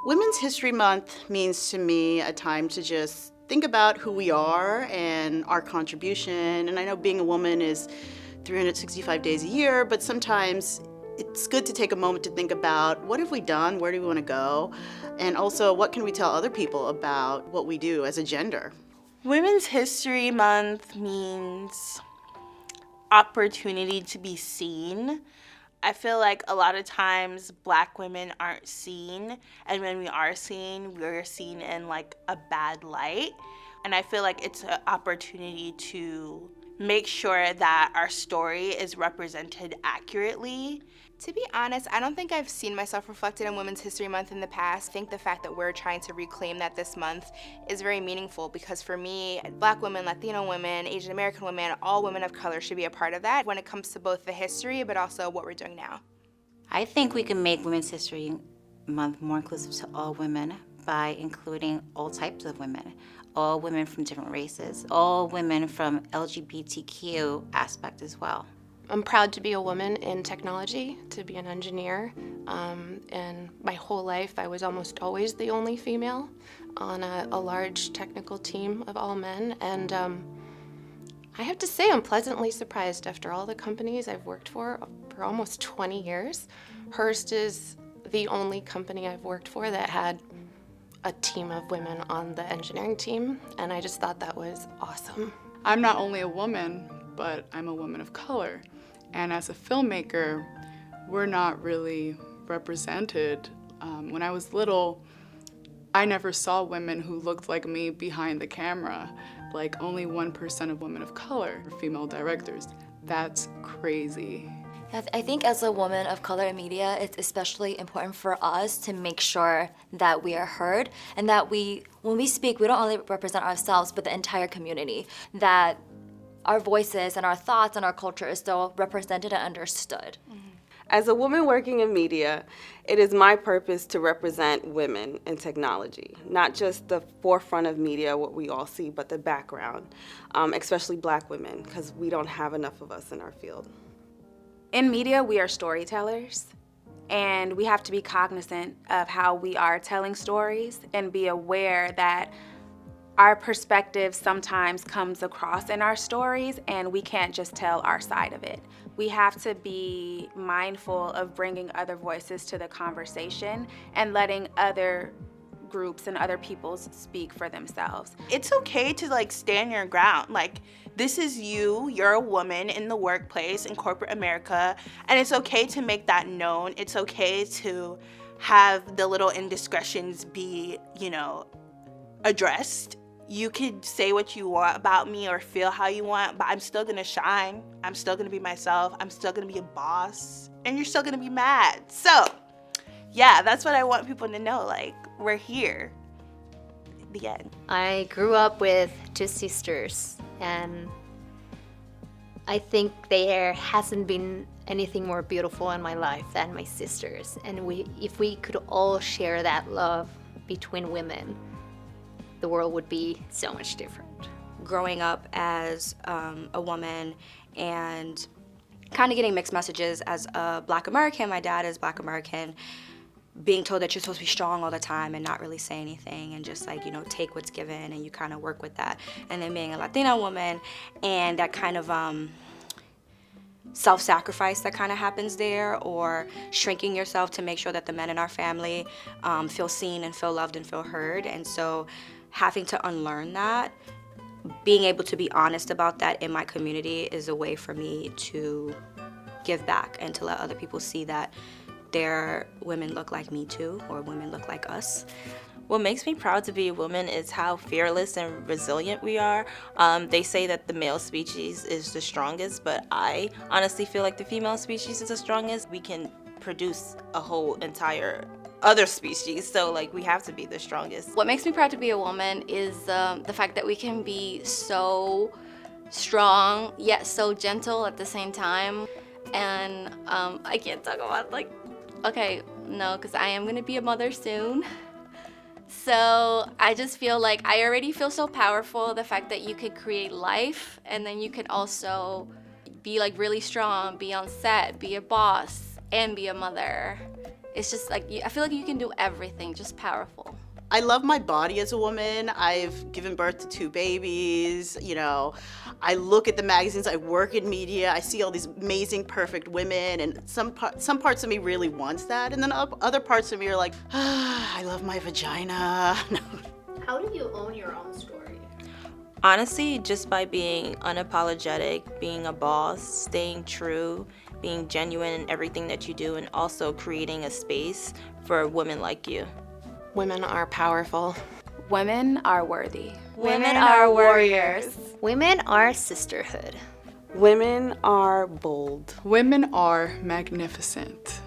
Women's History Month means to me a time to just think about who we are and our contribution. And I know being a woman is 365 days a year, but sometimes it's good to take a moment to think about what have we done, where do we want to go, and also what can we tell other people about what we do as a gender. Women's History Month means opportunity to be seen. I feel like a lot of times Black women aren't seen, and when we are seen, we're seen in like a bad light. And I feel like it's an opportunity to make sure that our story is represented accurately. To be honest, I don't think I've seen myself reflected in Women's History Month in the past. I think the fact that we're trying to reclaim that this month is very meaningful because for me, Black women, Latino women, Asian American women, all women of color should be a part of that when it comes to both the history but also what we're doing now. I think we can make Women's History Month more inclusive to all women by including all types of women, all women from different races, all women from LGBTQ aspect as well. I'm proud to be a woman in technology, to be an engineer, and my whole life I was almost always the only female on a large technical team of all men, and I have to say I'm pleasantly surprised after all the companies I've worked for almost 20 years. Hearst is the only company I've worked for that had a team of women on the engineering team, and I just thought that was awesome. I'm not only a woman, but I'm a woman of color. And as a filmmaker, we're not really represented. When I was little, I never saw women who looked like me behind the camera. Like only 1% of women of color are female directors. That's crazy. I think as a woman of color in media, it's especially important for us to make sure that we are heard and that when we speak, we don't only represent ourselves, but the entire community. That our voices and our thoughts and our culture is still represented and understood. As a woman working in media, it is my purpose to represent women in technology, not just the forefront of media, what we all see, but the background, especially Black women, because we don't have enough of us in our field. In media, we are storytellers, and we have to be cognizant of how we are telling stories and be aware that our perspective sometimes comes across in our stories, and we can't just tell our side of it. We have to be mindful of bringing other voices to the conversation and letting other groups and other peoples speak for themselves. It's okay to like stand your ground. Like, this is you're a woman in the workplace in corporate America, and it's okay to make that known. It's okay to have the little indiscretions be, addressed. You could say what you want about me or feel how you want, but I'm still gonna shine. I'm still gonna be myself. I'm still gonna be a boss, and you're still gonna be mad. So, yeah, that's what I want people to know. Like, we're here. The end. I grew up with two sisters, and I think there hasn't been anything more beautiful in my life than my sisters. And if we could all share that love between women, the world would be so much different. Growing up as a woman and kind of getting mixed messages as a Black American, my dad is Black American, being told that you're supposed to be strong all the time and not really say anything and just like, take what's given and you kind of work with that. And then being a Latina woman and that kind of self-sacrifice that kind of happens there, or shrinking yourself to make sure that the men in our family feel seen and feel loved and feel heard. And so having to unlearn that, being able to be honest about that in my community is a way for me to give back and to let other people see that women look like me too, or women look like us. What makes me proud to be a woman is how fearless and resilient we are. They say that the male species is the strongest, but I honestly feel like the female species is the strongest. We can produce a whole entire other species, so like we have to be the strongest. What makes me proud to be a woman is the fact that we can be so strong yet so gentle at the same time. And I can't talk about because I am gonna be a mother soon. So I just feel like I already feel so powerful, the fact that you could create life and then you can also be like really strong, be on set, be a boss, and be a mother. It's just like, I feel like you can do everything, just powerful. I love my body as a woman. I've given birth to 2 babies. You know, I look at the magazines. I work in media. I see all these amazing, perfect women, and some parts of me really wants that, and then other parts of me are like, I love my vagina. How do you own your own story? Honestly, just by being unapologetic, being a boss, staying true, being genuine in everything that you do, and also creating a space for women like you. Women are powerful. Women are worthy. Women are warriors. Women are sisterhood. Women are bold. Women are magnificent.